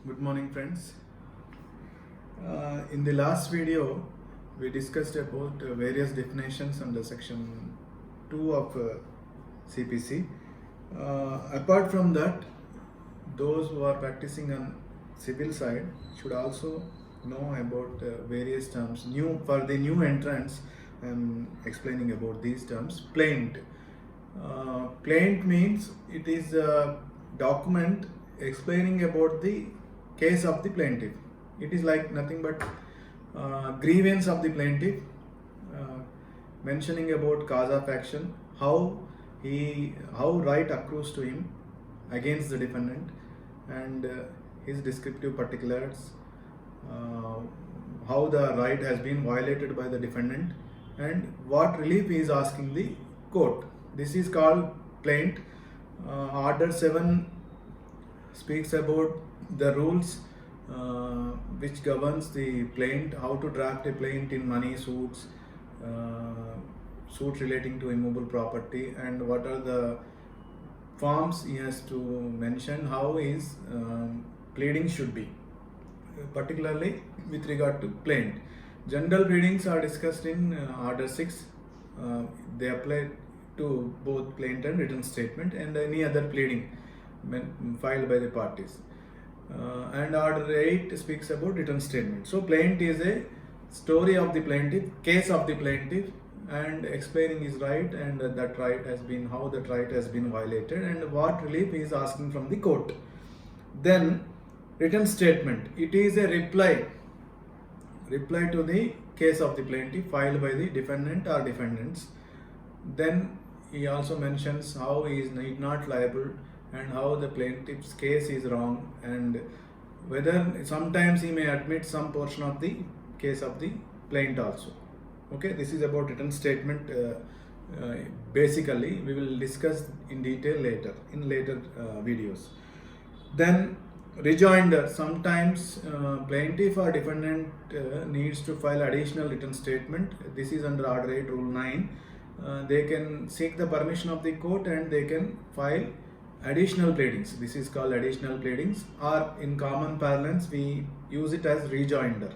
Good morning, friends. In the last video, we discussed about various definitions under section 2 of CPC. Apart from that, those who are practicing on civil side should also know about various terms. For the new entrants, I am explaining about these terms. Plaint. Plaint means it is a document explaining about the case of the plaintiff. It is like nothing but grievance of the plaintiff, uh, mentioning about cause of action, how right accrues to him against the defendant, and his descriptive particulars, uh, how the right has been violated by the defendant, and what relief he is asking the court. This is called plaint. Order 7 speaks about the rules which governs the plaint, how to draft a plaint in money suits, suits relating to immovable property, and what are the forms he has to mention, how his pleading should be, particularly with regard to plaint. General pleadings are discussed in Order 6. They apply to both plaint and written statement and any other pleading filed by the parties. And Order 8 speaks about written statement. So plaint is a story of the plaintiff, case of the plaintiff, and explaining his right, and that right has been, how that right has been violated, and what relief he is asking from the court. Then written statement, it is a reply to the case of the plaintiff filed by the defendant or defendants. Then he also mentions how he is not liable and how the plaintiff's case is wrong, and whether sometimes he may admit some portion of the case of the plaintiff also. Okay, this is about written statement. Basically, we will discuss in detail later in later videos. Then rejoinder. Sometimes plaintiff or defendant needs to file additional written statement. This is under Order 8 Rule 9. They can seek the permission of the court and they can file additional pleadings. This is called additional pleadings, or in common parlance we use it as rejoinder.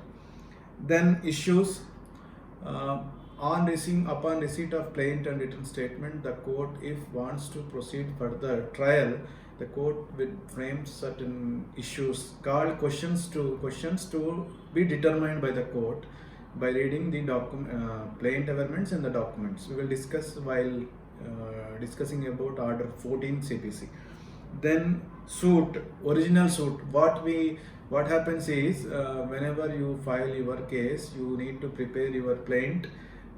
Then issues. Upon receipt of plaint and written statement, the court, if wants to proceed further trial, the court will frame certain issues called questions to be determined by the court by reading the plaint averments and the documents. We will discuss while discussing about Order 14 CPC. Then suit, original suit. What happens is, whenever you file your case, you need to prepare your plaint.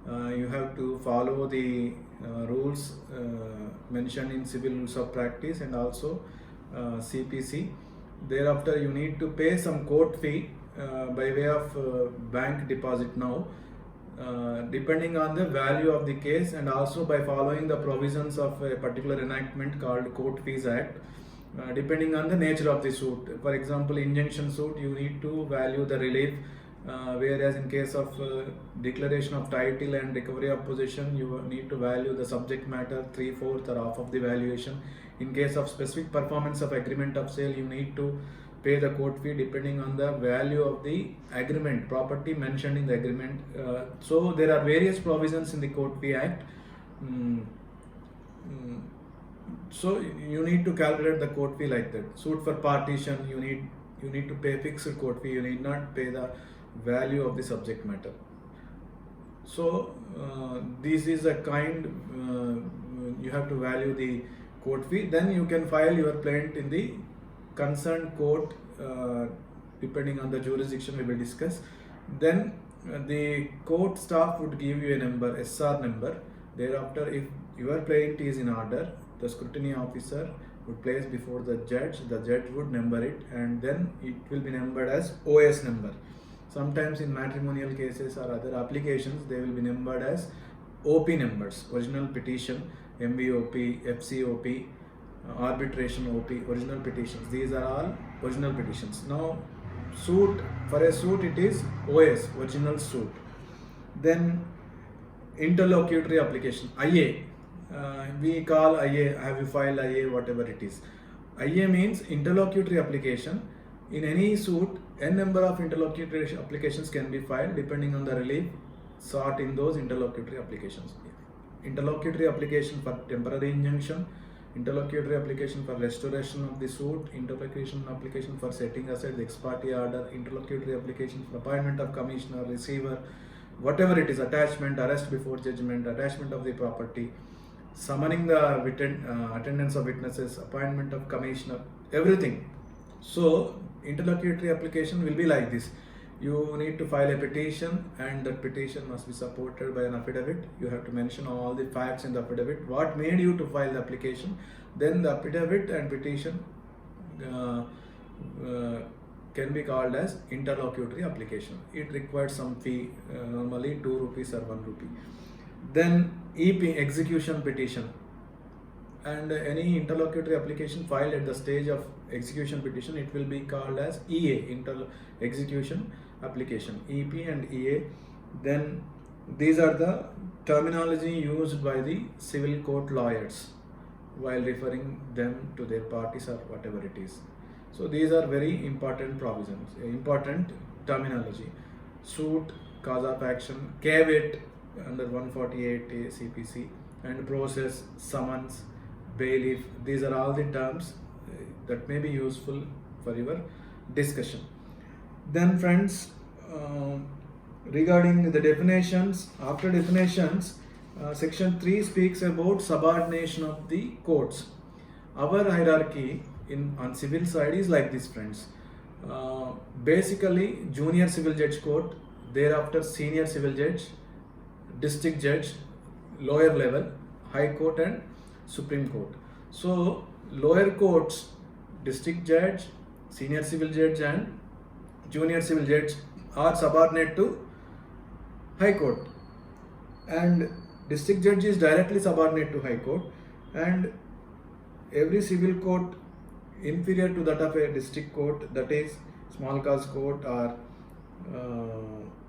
You have to follow the rules mentioned in Civil Rules of Practice and also CPC. Thereafter, you need to pay some court fee by way of bank deposit now, depending on the value of the case, and also by following the provisions of a particular enactment called Court Fees Act. Depending on the nature of the suit. For example, injunction suit, you need to value the relief, whereas in case of declaration of title and recovery of possession, you need to value the subject matter 3/4 or half of the valuation. In case of specific performance of agreement of sale, you need to pay the court fee depending on the value of the agreement, property mentioned in the agreement. So there are various provisions in the Court Fee Act. So you need to calculate the court fee like that. Suit for partition, you need to pay fixed court fee. You need not pay the value of the subject matter. So this is a kind, you have to value the court fee. Then you can file your plaint in the concerned court, depending on the jurisdiction we will discuss. Then the court staff would give you a number, SR number. Thereafter, if your plaint is in order, the scrutiny officer would place before the judge would number it, and then it will be numbered as OS number. Sometimes in matrimonial cases or other applications, they will be numbered as OP numbers, original petition, MVOP, FCOP, arbitration OP, original petitions. These are all original petitions. Now, for a suit it is OS, original suit. Then interlocutory application, IA. We call IA, have you filed IA, whatever it is. IA means interlocutory application. In any suit, n number of interlocutory applications can be filed depending on the relief sought in those interlocutory applications. Interlocutory application for temporary injunction, interlocutory application for restoration of the suit, interlocutory application for setting aside the ex parte order, interlocutory application for appointment of commissioner, receiver, whatever it is, attachment, arrest before judgment, attachment of the property, summoning the attendance of witnesses, appointment of commissioner, everything. So interlocutory application will be like this. You need to file a petition, and that petition must be supported by an affidavit. You have to mention all the facts in the affidavit, what made you to file the application. Then the affidavit and petition can be called as interlocutory application. It requires some fee, normally 2 rupees or 1 rupee. Then EP, execution petition, and any interlocutory application filed at the stage of execution petition, it will be called as EA, execution application, EP and EA. Then these are the terminology used by the civil court lawyers while referring them to their parties or whatever it is. So these are very important provisions, important terminology. Suit, cause of action, caveat under 148A CPC, and process, summons, bailiff. These are all the terms that may be useful for your discussion. Then friends, regarding the definitions, after definitions, section 3 speaks about subordination of the courts. Our hierarchy on civil side is like this, friends. Basically, junior civil judge court, thereafter senior civil judge, district judge, lower level, high court and Supreme Court. So lower courts, district judge, senior civil judge and junior civil judge are subordinate to high court, and district judge is directly subordinate to high court, and every civil court inferior to that of a district court, that is small cause court or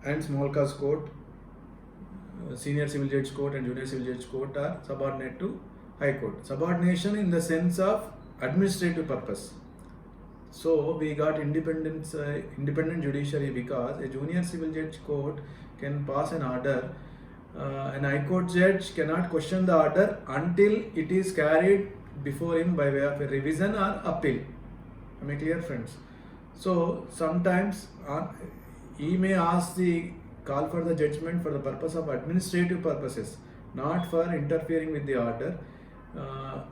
and small cause court, senior civil judge court and junior civil judge court are subordinate to high court. Subordination in the sense of administrative purpose. So we got independent judiciary because a junior civil judge court can pass an order. An high court judge cannot question the order until it is carried before him by way of a revision or appeal. Am I clear, friends? So sometimes he may ask the call for the judgment for the purpose of administrative purposes, not for interfering with the order.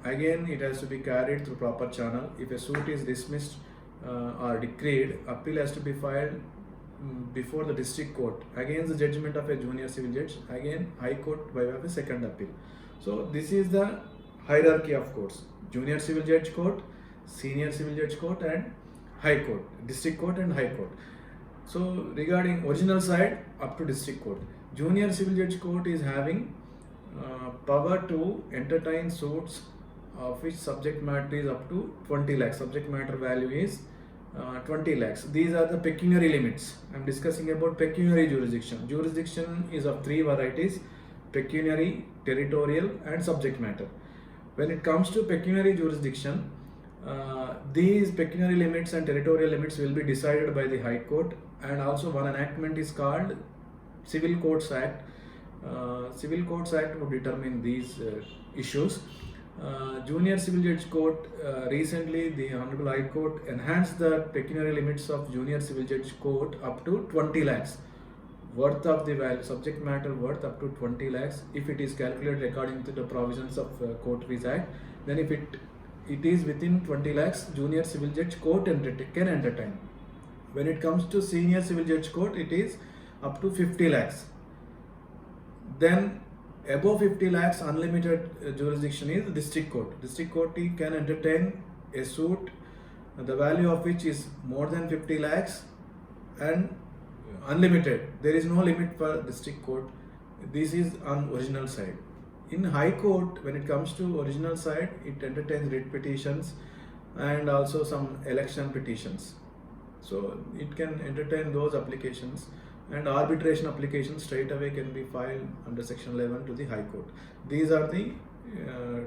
Again, it has to be carried through proper channel. If a suit is dismissed or decreed, appeal has to be filed before the district court against the judgment of a junior civil judge, again high court by way of a second appeal. So this is the hierarchy of courts: junior civil judge court, senior civil judge court and high court, district court and high court. So regarding original side, up to district court, junior civil judge court is having power to entertain suits of which subject matter is up to 20 lakhs. Subject matter value is 20 lakhs. These are the pecuniary limits. I am discussing about pecuniary jurisdiction. Jurisdiction is of 3 varieties: pecuniary, territorial and subject matter. When it comes to pecuniary jurisdiction, these pecuniary limits and territorial limits will be decided by the High Court, and also one enactment is called Civil Courts Act. Civil Courts Act would determine these issues. Junior Civil Judge Court, recently the Honorable High Court enhanced the pecuniary limits of Junior Civil Judge Court up to 20 lakhs worth of the value, subject matter worth up to 20 lakhs if it is calculated according to the provisions of Court Fees Act. Then if it is within 20 lakhs, Junior Civil Judge Court can entertain. When it comes to Senior Civil Judge Court, it is up to 50 lakhs. Then above 50 lakhs unlimited jurisdiction is district court. District court can entertain a suit the value of which is more than 50 lakhs and unlimited. There is no limit for district court. This is on original side. In High Court, when it comes to original side, it entertains writ petitions and also some election petitions. So it can entertain those applications, and arbitration applications straight away can be filed under section 11 to the High Court. These are the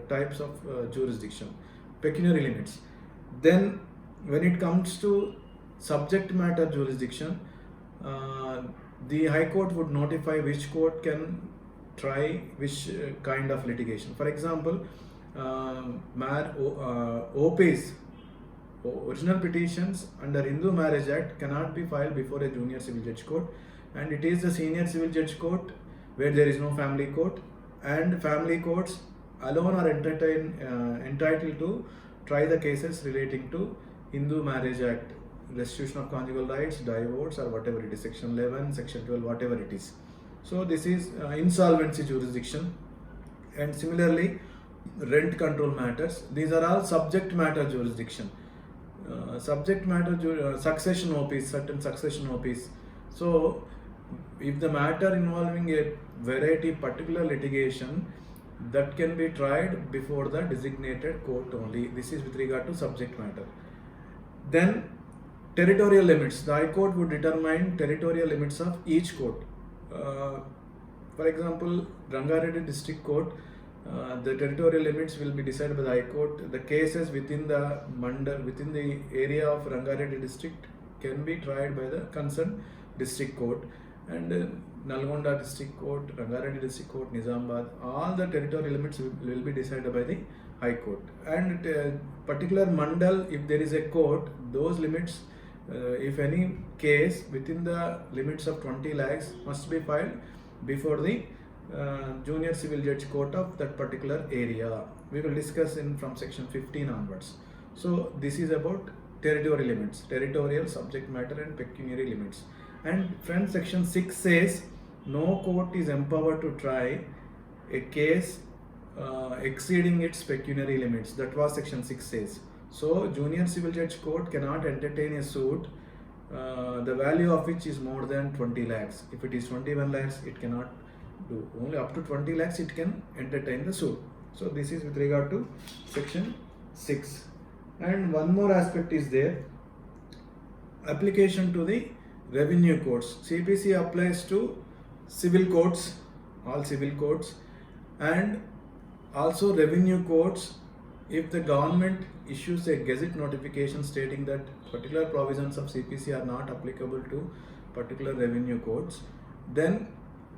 types of jurisdiction, pecuniary limits. Then when it comes to subject matter jurisdiction, the High Court would notify which court can try which kind of litigation. For example, OPs, original petitions under Hindu Marriage Act cannot be filed before a junior civil judge court, and it is the senior civil judge court where there is no family court, and family courts alone are entitled to try the cases relating to Hindu Marriage Act, restitution of conjugal rights, divorce, or whatever it is, section 11, section 12, whatever it is. So this is insolvency jurisdiction. And similarly, rent control matters, these are all subject matter jurisdiction. Subject matter succession OPs, certain succession OPs. So if the matter involving a variety particular litigation, that can be tried before the designated court only. This is with regard to subject matter. Then territorial limits. The High Court would determine territorial limits of each court. For example, Rangareddy District Court, the territorial limits will be decided by the High Court. The cases within the mandal, within the area of Rangareddy district can be tried by the concerned district court. And Nalgonda District Court, Rangareddy District Court, Nizamabad, all the territorial limits will be decided by the High Court. And particular mandal, if there is a court, those limits, if any case within the limits of 20 lakhs must be filed before the junior civil judge court of that particular area. We will discuss from section 15 onwards. So this is about territorial limits, territorial, subject matter, and pecuniary limits. And friends, section 6 says no court is empowered to try a case exceeding its pecuniary limits. That was section 6 says. So junior civil judge court cannot entertain a suit the value of which is more than 20 lakhs. If it is 21 lakhs, it cannot do. Only up to 20 lakhs it can entertain the suit. So this is with regard to section 6. And one more aspect is there, application to the revenue courts. CPC applies to civil courts, all civil courts, and also revenue courts. If the government issues a gazette notification stating that particular provisions of CPC are not applicable to particular revenue courts, then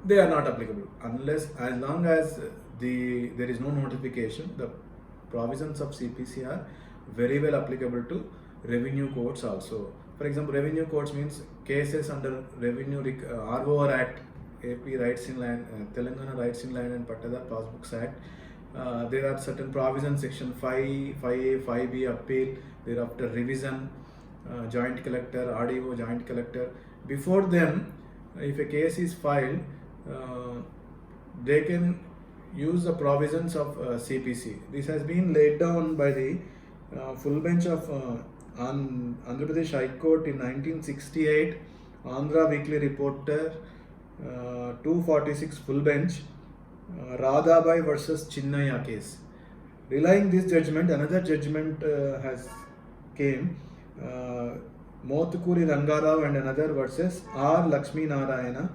they are not applicable, unless, as long as there is no notification, the provisions of CPC are very well applicable to revenue courts also. For example, revenue courts means cases under Revenue ROR Act, AP Rights in Land, Telangana Rights in Land and Pattadar Passbooks Act. There are certain provisions, section 5, 5A, 5B appeal, thereafter revision, joint collector, RDO, joint collector. Before them, if a case is filed, they can use the provisions of CPC. This has been laid down by the full bench of Andhra Pradesh High Court in 1968, Andhra Weekly Reporter 246 full bench, Radhabai versus Chinnaya case. Relying this judgment, another judgment has came, Motukuri Rangarao and another versus R. Lakshmi Narayana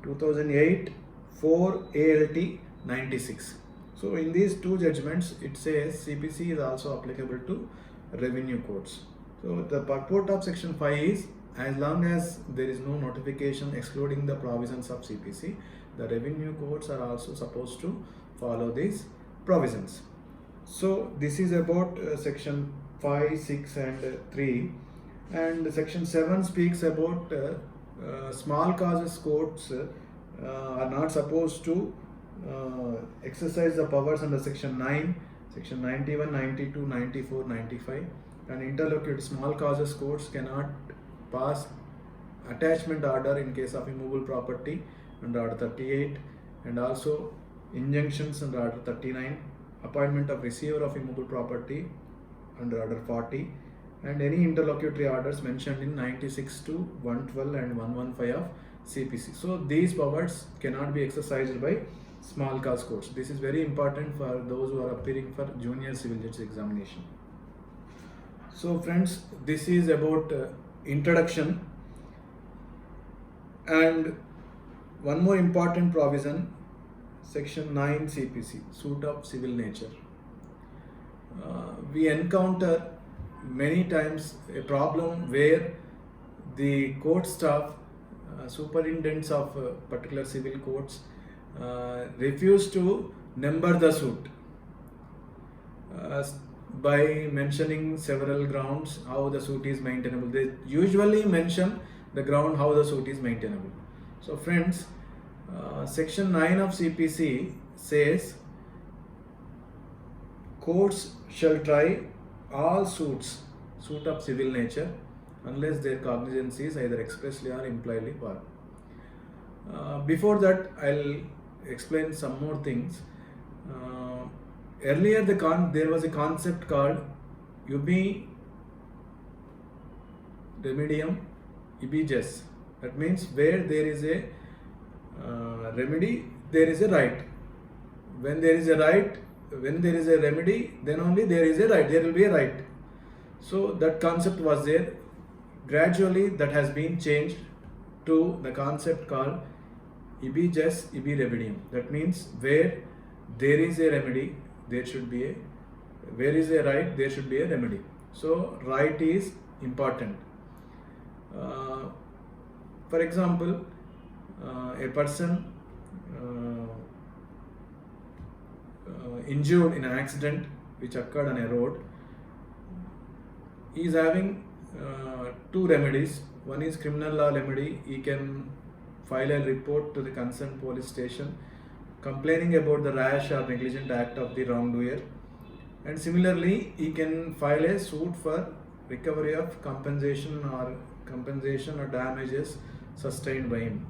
2008 4 ALT 96. So in these two judgments, it says CPC is also applicable to revenue courts. So the purport of section 5 is, as long as there is no notification excluding the provisions of CPC, the revenue courts are also supposed to follow these provisions. So this is about section 5, 6 and 3. And section 7 speaks about small causes courts are not supposed to exercise the powers under section 9, section 91, 92, 94, 95. And interlocutor small causes courts cannot pass attachment order in case of immovable property under order 38, and also injunctions under order 39, appointment of receiver of immovable property under order 40, and any interlocutory orders mentioned in 96 to 112 and 115 of CPC. So these powers cannot be exercised by small cause courts. This is very important for those who are appearing for junior civil judge examination. So friends, this is about introduction. And one more important provision, section 9 CPC, suit of civil nature. We encounter many times a problem where the court staff, superintendents of particular civil courts refuse to number the suit uh, by mentioning several grounds how the suit is maintainable. They usually mention the ground how the suit is maintainable. So friends, section 9 of CPC says courts shall try all suit of civil nature unless their cognizance is either expressly or impliedly barred. Before that, I'll explain some more things. Earlier, there was a concept called ubi remedium ibi jus. That means where there is a remedy, there is a right. When there is a right, when there is a remedy, then only there is a right. There will be a right. So that concept was there. Gradually, that has been changed to the concept called ibi jus ibi remedium. That means where there is a remedy, there should be a, where is a right, there should be a remedy. So right is important. For example, a person injured in an accident which occurred on a road, he is having two remedies. One is criminal law remedy. He can file a report to the concerned police station complaining about the rash or negligent act of the wrongdoer, and similarly he can file a suit for recovery of compensation or damages sustained by him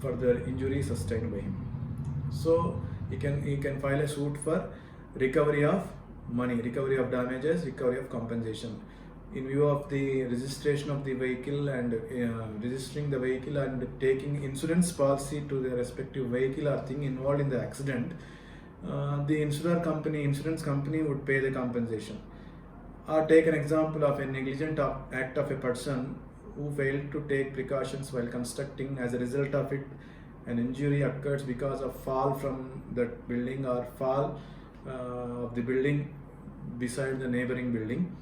for the injury sustained by him. So he can file a suit for recovery of money, recovery of damages, recovery of compensation in view of the registration of the vehicle and registering the vehicle and taking insurance policy to the respective vehicle or thing involved in the accident. The insurance company would pay the compensation. Or take an example of a negligent act of a person who failed to take precautions while constructing. As a result of it, an injury occurs because of fall from that building or fall of the building beside the neighboring building.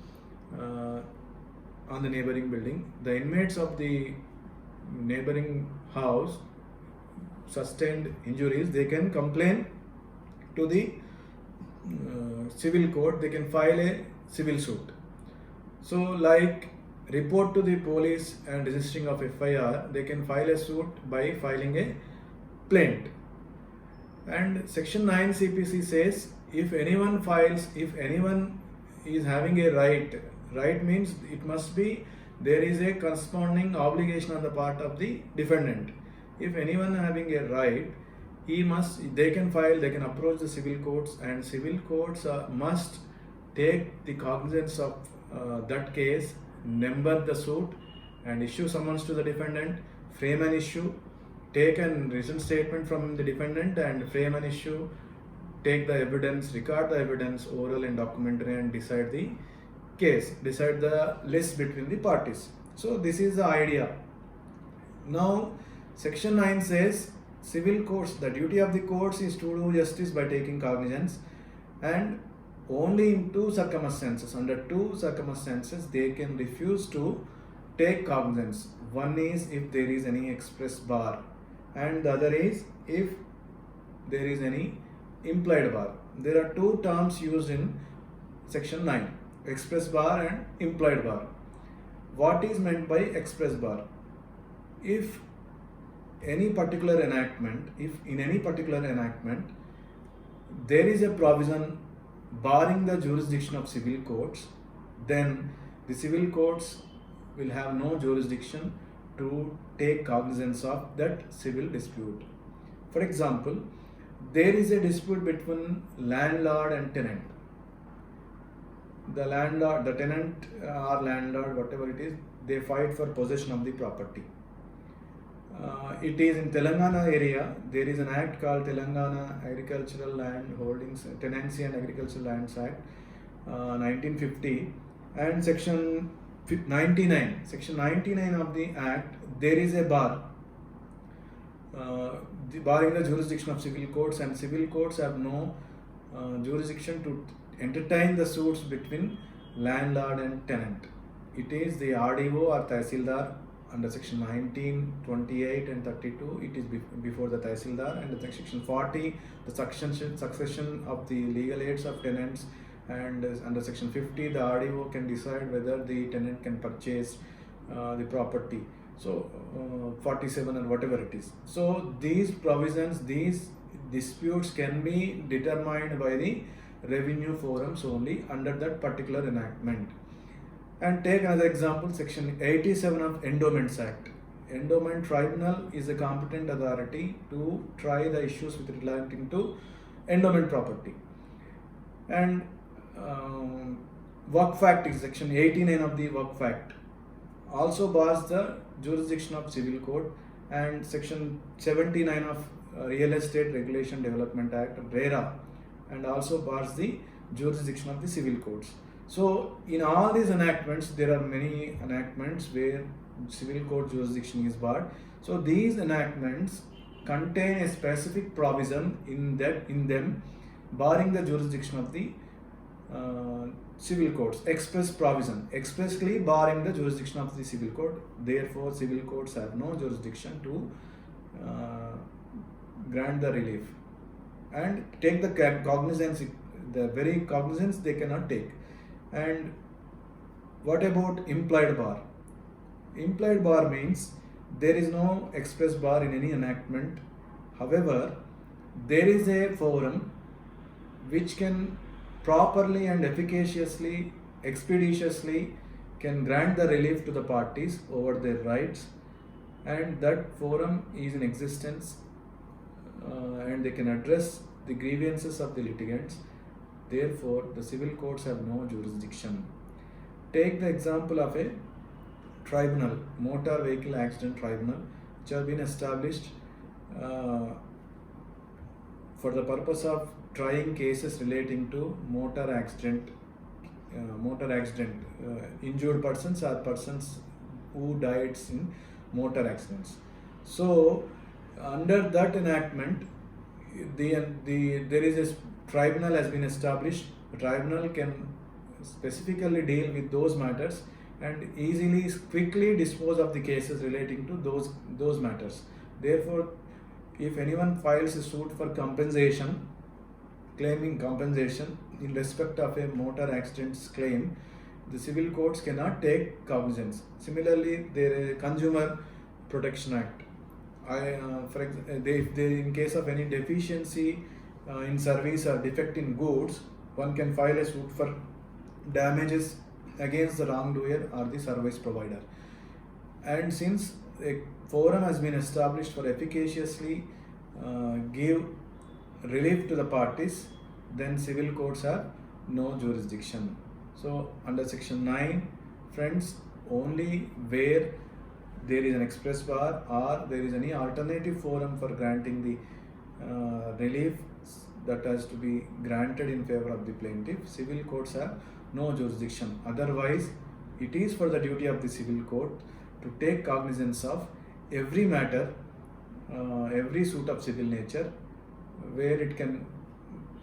On the neighboring building, the inmates of the neighboring house sustained injuries. They can complain to the civil court. They can file a civil suit. So, like report to the police and registering of FIR, they can file a suit by filing a plaint. And section 9 CPC says if anyone is having a right means it must be there is a corresponding obligation on the part of the defendant. If anyone having a right, they can approach the civil courts, and civil courts must take the cognizance of that case, number the suit and issue summons to the defendant, frame an issue, take a written statement from the defendant and frame an issue, take the evidence, record the evidence, oral and documentary, and decide the case, decide the list between the parties. So this is the idea. Now section 9 says civil courts, the duty of the courts is to do justice by taking cognizance, and only in two circumstances, under two circumstances they can refuse to take cognizance. One is if there is any express bar, and the other is if there is any implied bar. There are two terms used in section 9, express bar and implied bar. What is meant by express bar? If in any particular enactment there is a provision barring the jurisdiction of civil courts, then the civil courts will have no jurisdiction to take cognizance of that civil dispute. For example, there is a dispute between landlord and tenant. The tenant or landlord, whatever it is, they fight for possession of the property. It is in Telangana area. There is an act called Telangana Agricultural Land Holdings Tenancy and Agricultural Lands Act 1950, and section 99 of the act, there is a bar barring the jurisdiction of civil courts, and civil courts have no jurisdiction to entertain the suits between landlord and tenant. it is the RDO or Tehsildar under section 19, 28 and 32. It is before the Tehsildar, and the section 40, the succession of the legal aids of tenants, and under section 50, the RDO can decide whether the tenant can purchase the property. So 47 and whatever it is. So these provisions, these disputes can be determined by the revenue forums only under that particular enactment. And take another example, section 87 of Endowments Act. Endowment Tribunal is a competent authority to try the issues with relating to endowment property. And Waqf Act is section 89 of the Waqf Act also bars the jurisdiction of civil code, and section 79 of Real Estate Regulation Development Act, RERA, and also bars the jurisdiction of the civil codes. So in all these enactments, there are many enactments where civil code jurisdiction is barred. So these enactments contain a specific provision in them barring the jurisdiction of the civil codes, express provision, expressly barring the jurisdiction of the civil code. Therefore, civil codes have no jurisdiction to grant the relief and take the cognizance, the very cognizance they cannot take. And what about implied bar? Implied bar means there is no express bar in any enactment. However, there is a forum which can properly and efficaciously, expeditiously can grant the relief to the parties over their rights, and that forum is in existence, and they can address the grievances of the litigants. Therefore, the civil courts have no jurisdiction. Take the example of a tribunal, motor vehicle accident tribunal, which have been established for the purpose of trying cases relating to motor accident, injured persons or persons who died in motor accidents. So, under that enactment, there is a tribunal has been established. The tribunal can specifically deal with those matters and easily, quickly dispose of the cases relating to those matters. Therefore, if anyone files a suit for compensation, claiming compensation in respect of a motor accidents claim, the civil courts cannot take cognizance. Similarly, there is a Consumer Protection Act. In case of any deficiency in service or defect in goods, one can file a suit for damages against the wrongdoer or the service provider. And since a forum has been established for efficaciously give relief to the parties, then civil courts have no jurisdiction. So under section 9, friends, only where there is an express bar or there is any alternative forum for granting the relief that has to be granted in favor of the plaintiff, civil courts have no jurisdiction. Otherwise, it is for the duty of the civil court to take cognizance of every matter, every suit of civil nature, where it can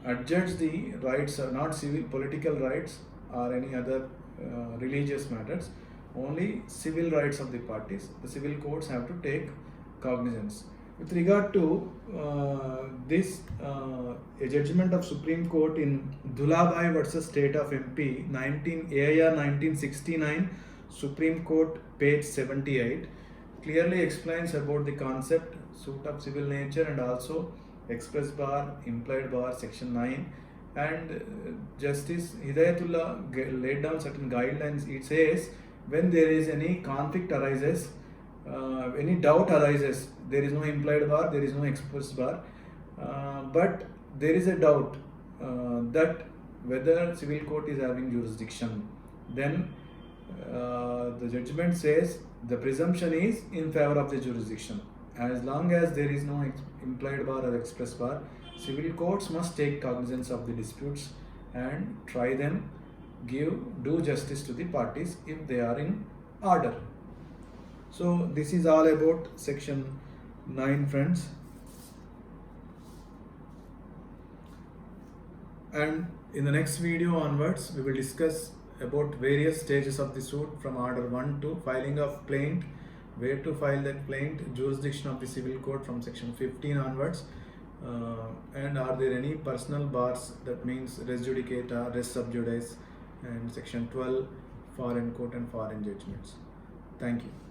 adjudge the rights, not civil, political rights or any other religious matters, only civil rights of the parties. The civil courts have to take cognizance. With regard to a judgment of Supreme Court in Dhulabai versus State of MP, AIR 1969, Supreme Court, page 78, clearly explains about the concept, suit of civil nature, and also express bar, implied bar, section 9. And Justice Hidayatullah laid down certain guidelines. It says when there is any conflict arises, any doubt arises, there is no implied bar, there is no express bar, but there is a doubt that whether civil court is having jurisdiction, then the judgment says the presumption is in favor of the jurisdiction. As long as there is no implied bar or express bar, civil courts must take cognizance of the disputes and try them, do justice to the parties if they are in order. So this is all about section 9, friends. And in the next video onwards, we will discuss about various stages of the suit from order 1 to filing of plaint, where to file that plaint, jurisdiction of the civil code from section 15 onwards, and are there any personal bars, that means res judicata, res sub judice, and section 12 foreign court and foreign judgments. Thank you.